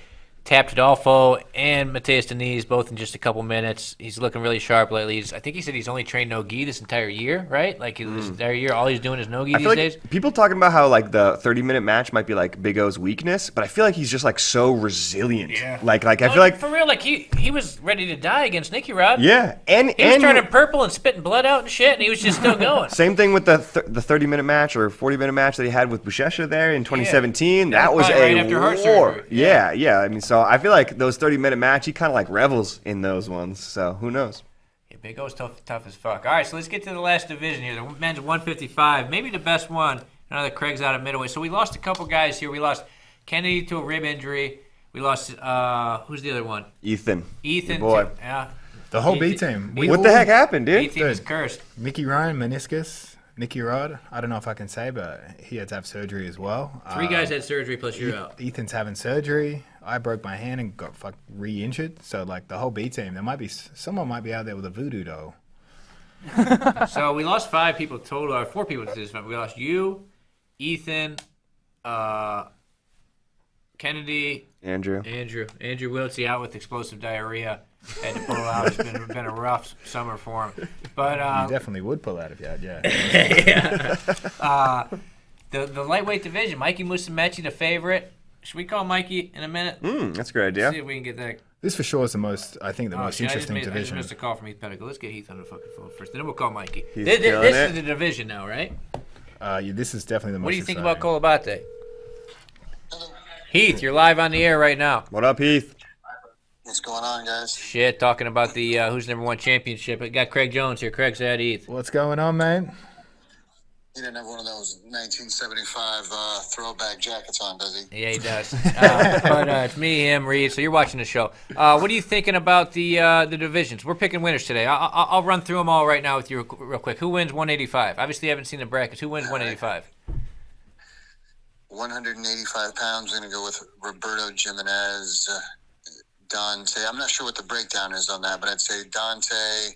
tapped Adolfo and Mateus Diniz both in just a couple minutes. He's looking really sharp lately. I think he said he's only trained no-gi this entire year, right? Like this entire year, all he's doing is no-gi these days. People talking about how like the 30-minute match might be like Big O's weakness, but I feel like he's just like so resilient. Yeah. Like I feel like for real, like he was ready to die against Nicky Rod. Yeah, and he was turning purple and spitting blood out and shit, and he was just still going. Same thing with the 30-minute match or 40-minute match that he had with Buchecha there in 2017. Yeah. That was right a after war. Heart surgery. Yeah. I mean, so I feel like those 30-minute match, he kind of like revels in those ones. So who knows? Yeah, Big O's tough as fuck. All right, so let's get to the last division here. The men's 155, maybe the best one. Now that Craig's out at middleweight. So we lost a couple guys here. We lost Kennedy to a rib injury. We lost, who's the other one? Ethan. Your boy. Yeah. The whole B team. What the heck happened, dude? B team is cursed. Mickey Ryan, meniscus. Nicky Rod, I don't know if I can say, but he had to have surgery as well. 3 guys had surgery, plus you're out. Ethan's having surgery. I broke my hand and got re-injured. So, like, the whole B team, someone might be out there with a voodoo doll. So we lost 5 people total, or 4 people to this event. We lost you, Ethan, Kennedy, Andrew Wiltsey out with explosive diarrhea. Had to pull out. It's been a rough summer for him. But you definitely would pull out if you had, yeah. The lightweight division, Mikey Musumeci, the favorite. Should we call Mikey in a minute? That's a great idea. See if we can get that. This for sure is the most interesting division. I just missed a call from Heath Pedicle. Let's get Heath on the fucking phone first, then we'll call Mikey. This is the division now, right? This is definitely the most. What do you think about Colabate? Heath, you're live on the air right now. What up, Heath? What's going on, guys? Shit, talking about the Who's Number One championship. I got Craig Jones here. Craig said Heath. What's going on, man? He didn't have one of those 1975 throwback jackets on, does he? Yeah, he does. But it's me, him, Reed. So you're watching the show. What are you thinking about the divisions? We're picking winners today. I'll run through them all right now with you real quick. Who wins 185? Obviously, you haven't seen the brackets. Who wins 185? 185 pounds. We're going to go with Roberto Jimenez, Dante. I'm not sure what the breakdown is on that, but I'd say Dante,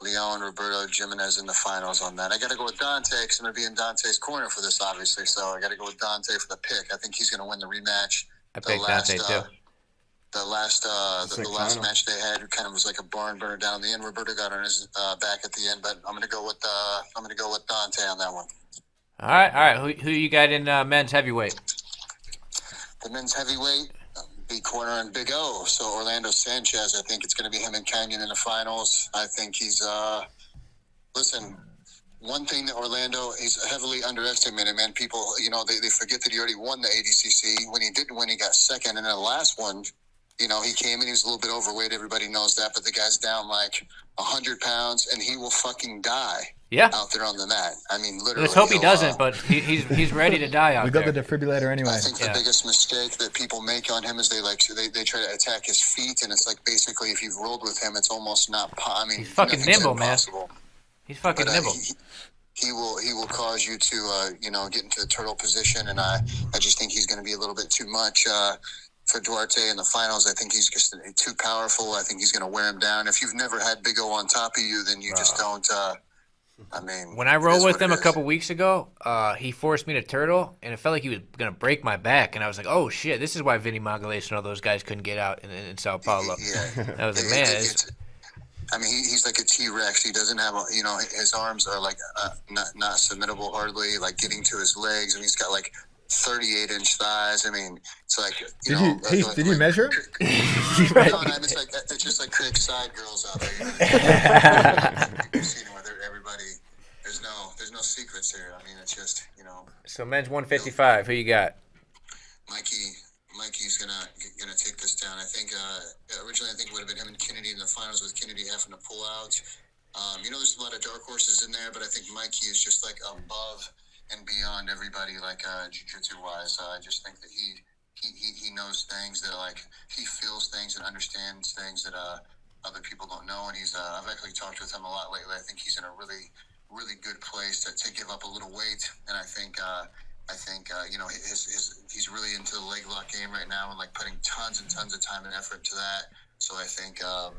Leon, Roberto, Jimenez in the finals on that. I got to go with Dante because I'm going to be in Dante's corner for this, obviously. So I got to go with Dante for the pick. I think he's going to win the rematch. I picked Dante too. the last final. match they had kind of was like a barn burner down in the end. Roberto got on his back at the end, but I'm gonna go with Dante on that one. All right. Who you got in men's heavyweight? The men's heavyweight, big corner and Big O. So Orlando Sanchez, I think it's going to be him and Canyon in the finals. I think he's listen. One thing that Orlando, he's heavily underestimated, man. People, they forget that he already won the ADCC. When he didn't win, he got second. And then the last one, he came in, he was a little bit overweight. Everybody knows that. But the guy's down like 100 pounds, and he will fucking die out there on the mat. I mean, literally. Let's hope he doesn't, but he's ready to die out there. We got the defibrillator anyway. I think the biggest mistake that people make on him is they try to attack his feet, and it's like basically if you've rolled with him, it's almost not. He's fucking nimble, man. He's fucking nimble. He will cause you to get into the turtle position, and I just think he's going to be a little bit too much for Duarte in the finals. I think he's just too powerful. I think he's going to wear him down. If you've never had Big O on top of you, then you just don't. When I rolled with him a couple weeks ago, he forced me to turtle, and it felt like he was going to break my back. And I was like, oh, shit, this is why Vinny Magalhaes and all those guys couldn't get out in Sao Paulo. Yeah. I was like, man. He's like a T-Rex. He doesn't have, his arms are like not submittable hardly, like getting to his legs. And he's got like 38-inch thighs. I mean, it's like, Did you measure him? It's just like Craig's side girls out there. You've seen it with everybody. There's no secrets here. I mean, it's just, So men's 155, who you got? Mikey's gonna take this down. I think originally it would have been him and Kennedy in the finals, with Kennedy having to pull out. There's a lot of dark horses in there, but I think Mikey is just like above and beyond everybody, like jiu-jitsu wise. I just think that he knows things that he feels things and understands things that other people don't know. And I've actually talked with him a lot lately. I think he's in a really, really good place to give up a little weight, and I think he's really into the leg lock game right now and like putting tons and tons of time and effort to that. So I think that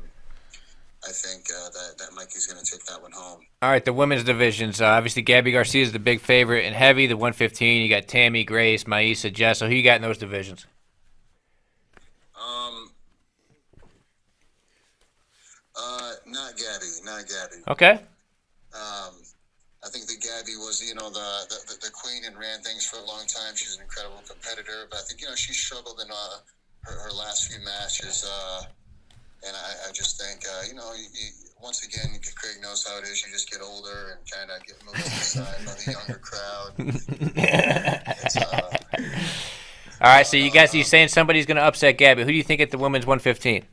Mikey's going to take that one home. All right, the women's divisions. Obviously, Gabby Garcia is the big favorite in heavy. The 115, you got Tammy, Grace, Maisa, Jess. So who you got in those divisions? Not Gabby. Okay. I think that Gabby was, the queen and ran things for a long time. She's an incredible competitor, but I think, she struggled in her last few matches. And I just think, once again, Craig knows how it is. You just get older and kind of get moved to the side by the younger crowd. All right, so you saying somebody's going to upset Gabby. Who do you think at the women's 115?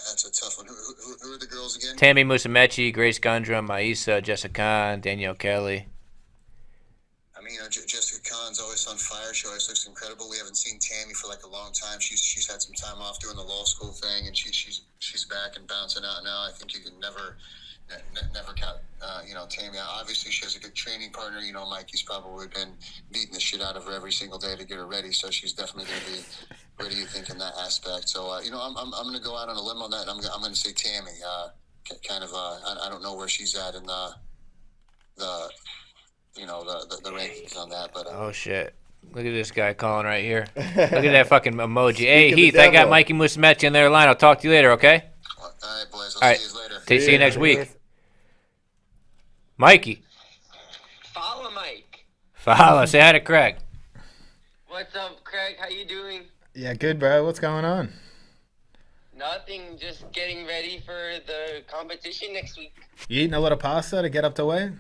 That's a tough one. Who are the girls again? Tammy Musumeci, Grace Gundrum, Maisa, Jessica Khan, Danielle Kelly. I mean, Jessica Khan's always on fire. She always looks incredible. We haven't seen Tammy for like a long time. She's had some time off doing the law school thing, and she's back and bouncing out now. I think you can never count Tammy out. Obviously, she has a good training partner. Mikey's probably been beating the shit out of her every single day to get her ready, so she's definitely going to be ready, you think, in that aspect. So, I'm going to go out on a limb on that, and I'm going to say Tammy. I don't know where she's at in the rankings on that, but oh shit! Look at this guy calling right here. Look at that fucking emoji. Hey Heath, I got Mikey Musumeci in their line. I'll talk to you later, okay? All right, boys. I'll see you later. See you next week. Mikey. Follow Mike. Follow. Say hi to Craig. What's up, Craig? How you doing? Yeah, good, bro. What's going on? Nothing. Just getting ready for the competition next week. You eating a lot of pasta to get up to weight?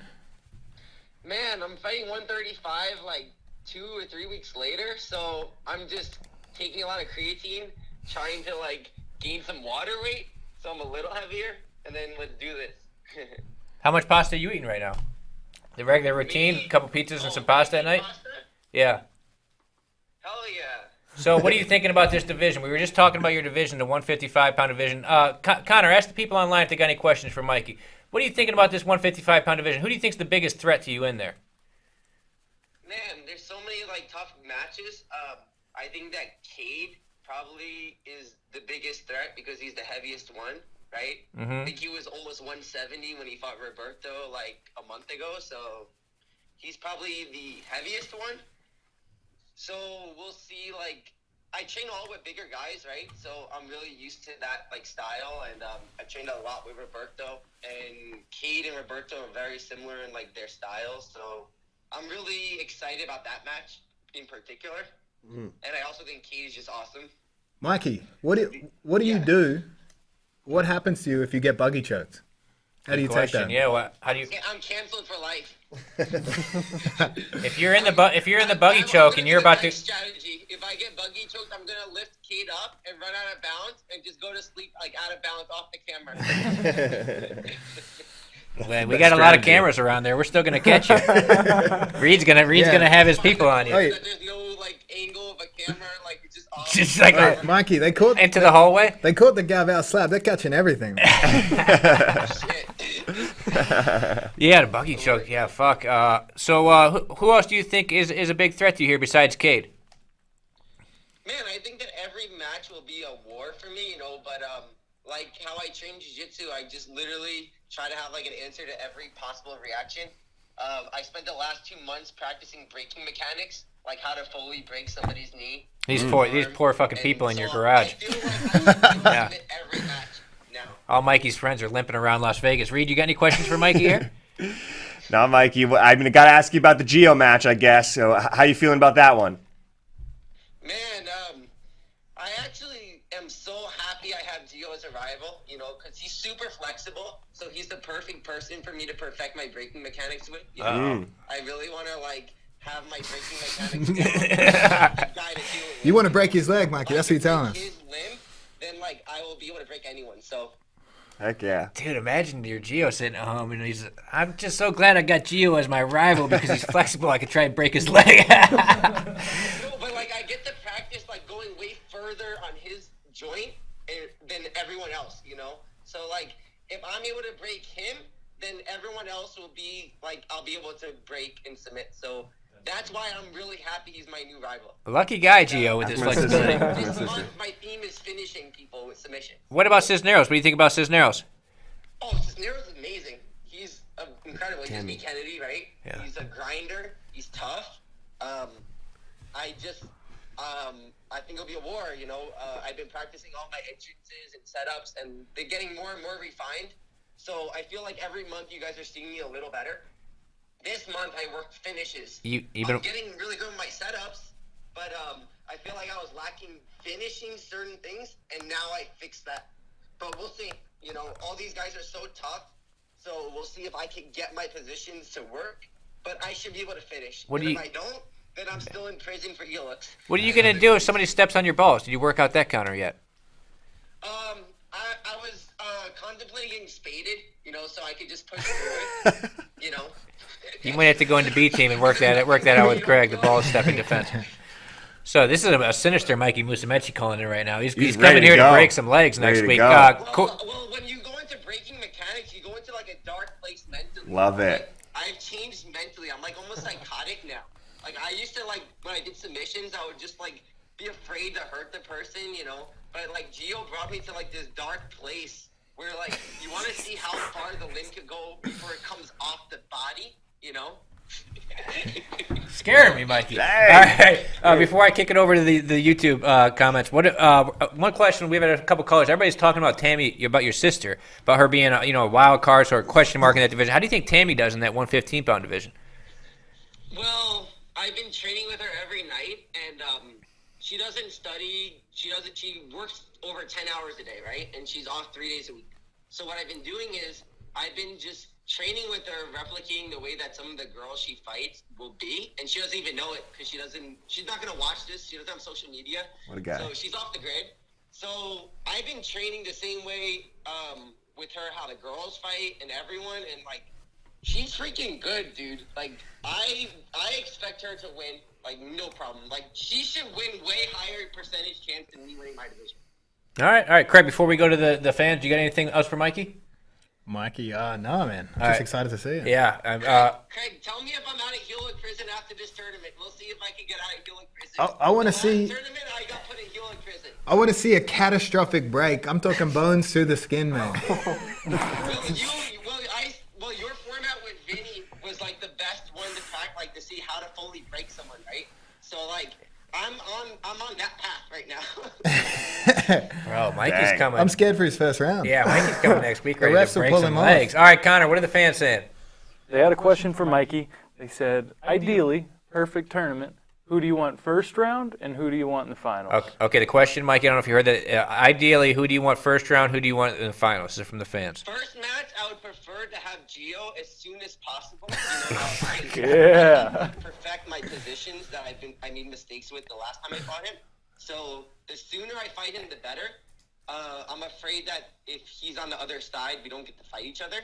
Man, I'm fighting 135 like 2 or 3 weeks later, so I'm just taking a lot of creatine, trying to gain some water weight, so I'm a little heavier, and then let's do this. How much pasta are you eating right now? The regular routine, a couple pizzas and some pasta at night? Pasta? Yeah. Hell yeah. So what are you thinking about this division? We were just talking about your division, the 155-pound division. Connor, ask the people online if they got any questions for Mikey. What are you thinking about this 155-pound division? Who do you think's the biggest threat to you in there? Man, there's so many tough matches. I think that Cade probably is the biggest threat because he's the heaviest one, right? Mm-hmm. I think he was almost 170 when he fought Roberto a month ago, so he's probably the heaviest one. So we'll see. Like, I train all with bigger guys, right? So I'm really used to that like style, and I trained a lot with Roberto, and Cade and Roberto are very similar in like their styles. So I'm really excited about that match in particular, and I also think Cade is just awesome. Mikey, what do you do? What happens to you if you get buggy choked? How do you take that? Yeah, how do you? I'm canceled for life. If you're in the buggy choke and you're about to. Strategy. If I get buggy choked, I'm gonna lift Cade up and run out of bounds and just go to sleep like out of bounds off the camera. Well, we got a lot of cameras around there. We're still gonna catch you. Reed's gonna have his people on you. Hey. There's no like angle of a camera, like it's just off. Just like Mikey, they caught into the hallway. They caught the Gav out slab. They're catching everything. Shit. Yeah, the buggy choke. Yeah, fuck. So who else do you think is a big threat to you here besides Cade? Man, I think that every match will be a war for me, but like how I train jiu-jitsu, I just literally try to have like an answer to every possible reaction. I spent the last 2 months practicing breaking mechanics, like how to fully break somebody's knee. These poor fucking people in your so garage. I feel like I Yeah. every match now. All Mikey's friends are limping around Las Vegas. Reed, you got any questions for Mikey here? No, Mikey. I got to ask you about the Gio match, I guess. So, how you feeling about that one? Man, I actually am so happy I have Gio as a rival, because he's super flexible. So he's the perfect person for me to perfect my breaking mechanics with. I really want to have my breaking mechanics guy to do it. You want to break his leg, Mikey? That's what you're telling us. His limb, then I will be able to break anyone. So. Heck yeah. Dude, imagine your Gio sitting at home and I'm just so glad I got Gio as my rival because he's flexible. I could try and break his leg. No, but I get to practice going way further on his joint than everyone else, So if I'm able to break him, then everyone else will be I'll be able to break and submit. So that's why I'm really happy he's my new rival. Lucky guy, Gio, with his flexibility. This month, my theme is finishing people with submission. What about Cisneros? What do you think about Cisneros? Oh, Cisneros is amazing. He's incredible. He just beat Kennedy, right? Yeah. He's a grinder. He's tough. I think it'll be a war, I've been practicing all my entrances and setups, and they're getting more and more refined. So I feel like every month you guys are seeing me a little better. This month I worked finishes. I'm getting really good with my setups, but I feel like I was lacking finishing certain things, and now I fixed that. But we'll see. All these guys are so tough, so we'll see if I can get my positions to work. But I should be able to finish. If I don't, then I'm still in prison for helix. What are you gonna do if somebody steps on your balls? Did you work out that counter yet? I was contemplating getting spaded, so I could just push through it, You might have to go into B team and work that out with Greg, the ball stepping defense. So this is a sinister Mikey Musumeci calling it right now. He's coming here to break some legs next week. Well, when you go into breaking mechanics, you go into a dark place mentally. Love it. I've changed mentally. I'm almost psychotic now. I used to when I did submissions, I would just be afraid to hurt the person, But Gio brought me to this dark place where you want to see how far the limb could go before it comes off the body, Scaring me, Mikey. Dang. All right. Before I kick it over to the YouTube comments, one question we've had a couple callers. Everybody's talking about Tammy, about your sister, about her being a wild card or a question mark in that division. How do you think Tammy does in that 115-pound division? Well, I've been training with her every night, and she doesn't study. She works over 10 hours a day, right? And she's off 3 days a week. So what I've been doing is I've been just training with her, replicating the way that some of the girls she fights will be, and she doesn't even know it because she's not going to watch this. She doesn't have social media. What a guy. So she's off the grid. So I've been training the same way with her, how the girls fight and everyone, and she's freaking good, dude. I expect her to win, no problem. She should win way higher percentage chance than me winning my division. All right, Craig. Before we go to the fans, you got anything else for Mikey? Mikey, no, man. I'm just excited to see it. Yeah. Craig, tell me if I'm out of Hewlett prison after this tournament. We'll see if I can get out of Hewlett prison. I want to see. Tournament, I got put in Hewlett prison. I want to see a catastrophic break. I'm talking bones through the skin, man. Well, your format with Vinny was the best one to track, to see how to fully break someone, right? So Bro, Mikey's Dang. coming. I'm scared for his first round. Yeah, Mikey's coming next week, ready refs to will break pull some him off. legs. All right, Connor, what are the fans saying? They had a question for Mikey. They said, ideally, perfect tournament. Who do you want first round, and who do you want in the finals? Okay, the question, Mikey, I don't know if you heard that. Ideally, who do you want first round? Who do you want in the finals? This is from the fans. First match, I would prefer to have Gio as soon as possible. Yeah. Perfect my positions that I made mistakes with the last time I fought him. So the sooner I fight him, the better. I'm afraid that if he's on the other side, we don't get to fight each other,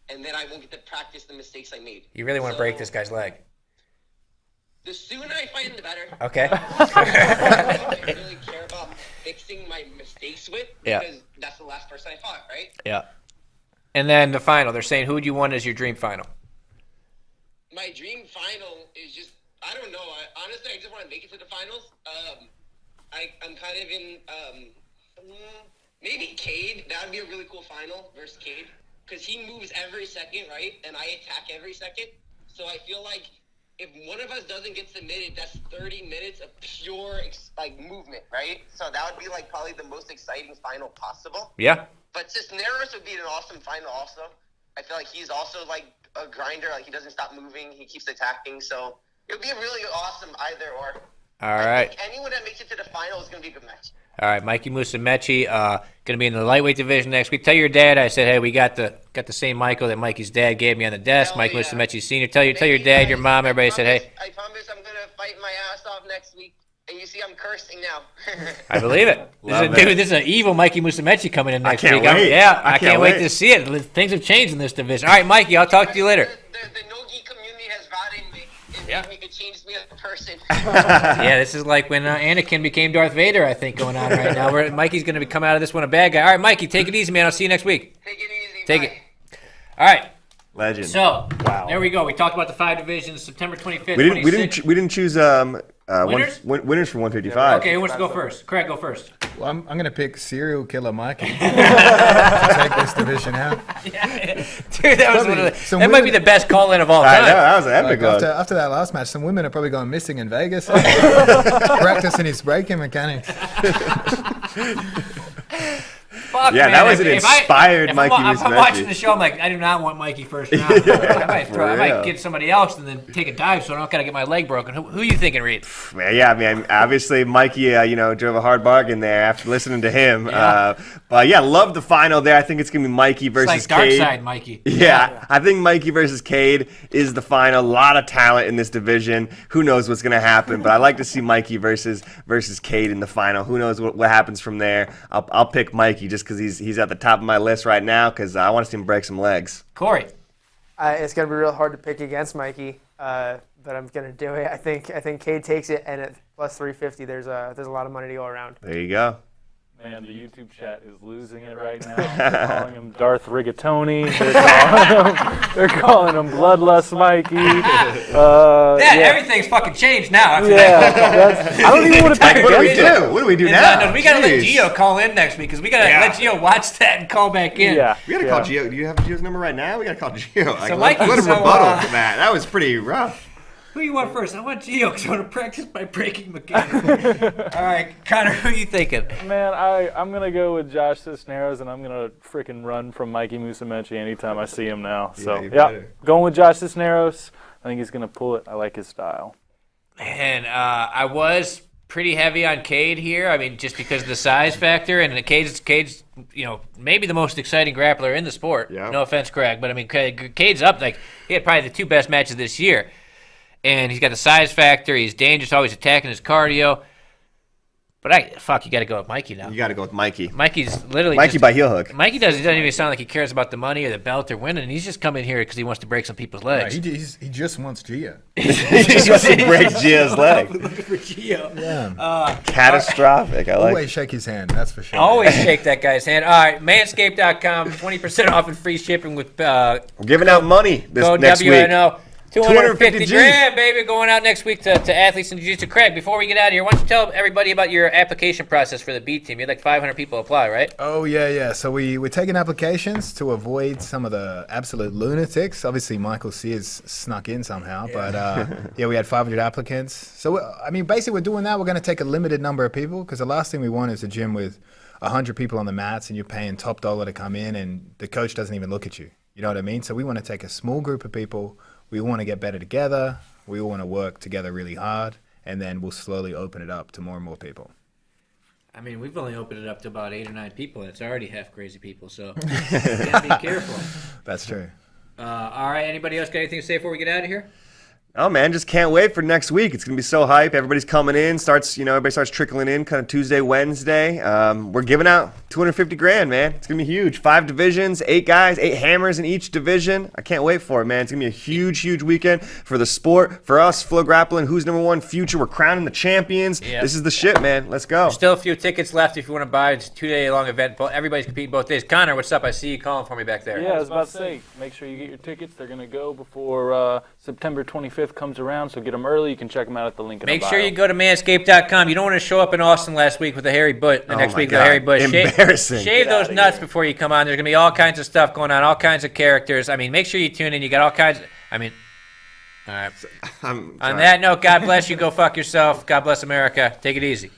and then I won't get to practice the mistakes I made. You really want to break this guy's leg? The sooner I fight him, the better. Okay. I don't really care about fixing my mistakes with, Yeah. because that's the last person I fought, right? Yeah. And then the final, they're saying, who do you want as your dream final? My dream final is just, I don't know. Honestly, I just want to make it to the finals. I'm kind of in, maybe Cade. That would be a really cool final versus Cade. Because he moves every second, right? And I attack every second. So I feel like if one of us doesn't get submitted, that's 30 minutes of pure movement, right? So that would be probably the most exciting final possible. Yeah. But Cisneros would be an awesome final also. I feel like he's also a grinder. He doesn't stop moving. He keeps attacking. So it would be a really awesome either or. All right. I think anyone that makes it to the final is going to be a good match. All right, Mikey Musumeci, going to be in the lightweight division next week. Tell your dad I said, hey, we got the same Michael that Mikey's dad gave me on the desk, Hell Michael yeah. Musumeci Sr. Tell your dad, your mom, everybody said, hey. I promise I'm going to fight my ass off next week. And you see I'm cursing now. I believe it. This is an evil Mikey Musumeci coming in next can't week. wait. I can't wait to see it. Things have changed in this division. All right, Mikey, I'll talk to you later. The Nogi community has voted me. Yeah. It changed me as a person. Yeah, this is like when Anakin became Darth Vader, I think, going on right now. Where Mikey's going to come out of this one a bad guy. All right, Mikey, take it easy, man. I'll see you next week. Take it easy. Take Bye. it. All right. Legend. So, there we go. We talked about the 5 divisions, September 25th, We didn't choose Winners? winners for 155. Okay, who wants to go first? Craig, go first. Well, I'm going to pick serial killer Mikey to take this division out. Dude, that might be the best call-in of all I time. know, that was an epic one. After that last match, some women are probably going missing in Vegas. Practicing his braking mechanics. Fuck, Yeah, man. that was an inspired Mikey If I'm Musumeci. watching the show, I'm like, I do not want Mikey first round. I might real. get somebody else and then take a dive so I don't gotta get my leg broken. Who you thinking, Reed? Yeah, I mean, obviously Mikey, drove a hard bargain there after listening to him. Yeah. But yeah, love the final there. I think it's gonna be Mikey It's versus like Dark Cade. Side Mikey. Yeah, I think Mikey versus Cade is the final. A lot of talent in this division. Who knows what's gonna happen? But I like to see Mikey versus Cade in the final. Who knows what happens from there? I'll pick Mikey just because he's at the top of my list right now because I want to see him break some legs. Corey. It's going to be real hard to pick against Mikey, but I'm going to do it. I think Cade takes it, and at plus 350, there's a lot of money to go around. There you go. Man, the YouTube chat is losing it right now. They're calling him Darth Rigatoni. They're calling him Bloodlust Mikey. Everything's fucking changed now. After I don't even want to pick What do we against do? What do we do now? No, we gotta let Jeez. Gio call in next week because we gotta let Gio watch that and call back in. Yeah. We gotta call Gio. Do you have Gio's number right now? We gotta call Gio. Mikey, let him so, rebuttal to that. That was pretty rough. Who you want first? I want Gio because I want to practice my breaking mechanics. All right, Connor, who you thinking? Man, I'm going to go with Josh Cisneros, and I'm going to freaking run from Mikey Musumeci anytime I see him now. So, you yeah, better. going with Josh Cisneros. I think he's going to pull it. I like his style. And I was pretty heavy on Cade here. I mean, just because of the size factor, and Cade's maybe the most exciting grappler in the sport. Yeah. No offense, Craig, but I mean, Cade's up. He had probably the 2 best matches this year. And he's got the size factor. He's dangerous, always attacking his cardio. But you got to go with Mikey now. You got to go with Mikey. Mikey's literally Mikey by heel hook. Mikey doesn't even sound like he cares about the money or the belt or winning. He's just coming here because he wants to break some people's legs. He just wants Gio. He just wants to break Gio's leg. Looking for Gio. Yeah. Catastrophic. I like. Always shake his hand, that's for sure. Always shake that guy's hand. All right, manscaped.com, 20% off and free shipping with We're giving out money this code next week. WNO. 250 G's. grand, baby, going out next week to athletes in jiu-jitsu. Craig, before we get out of here, why don't you tell everybody about your application process for the B team? You had like 500 people apply, right? Oh, yeah. So we're taking applications to avoid some of the absolute lunatics. Obviously, Michael Sears snuck in somehow, but yeah, we had 500 applicants. So, I mean, basically, we're doing that. We're going to take a limited number of people because the last thing we want is a gym with 100 people on the mats and you're paying top dollar to come in and the coach doesn't even look at you. You know what I mean? So we want to take a small group of people. We want to get better together. We all want to work together really hard, and then we'll slowly open it up to more and more people. I mean, we've only opened it up to about 8 or 9 people. That's already half crazy people, so you gotta be careful. That's true. All right, anybody else got anything to say before we get out of here? Oh man, just can't wait for next week. It's gonna be so hype. Everybody's coming in. Everybody starts trickling in, kind of Tuesday, Wednesday. We're giving out 250 grand, man. It's gonna be huge. 5 divisions, 8 guys, 8 hammers in each division. I can't wait for it, man. It's gonna be a huge, huge weekend for the sport, for us, FloGrappling. Who's number 1 future? We're crowning the champions. Yep. This is the shit, man. Let's go. There's still a few tickets left if you want to buy. It's a 2-day long event. Everybody's competing both days. Connor, what's up? I see you calling for me back there. Yeah, I was about to say, make sure you get your tickets. They're going to go before September 25th comes around, so get them early. You can check them out at the link in Make the bio. sure you go to manscaped.com. You don't want to show up in Austin last week with a hairy butt, next week with a hairy butt. Embarrassing. Shave those nuts before you come on. There's going to be all kinds of stuff going on, all kinds of characters. I mean, make sure you tune in. You got all kinds all right. On that note, God bless you. Go fuck yourself. God bless America. Take it easy.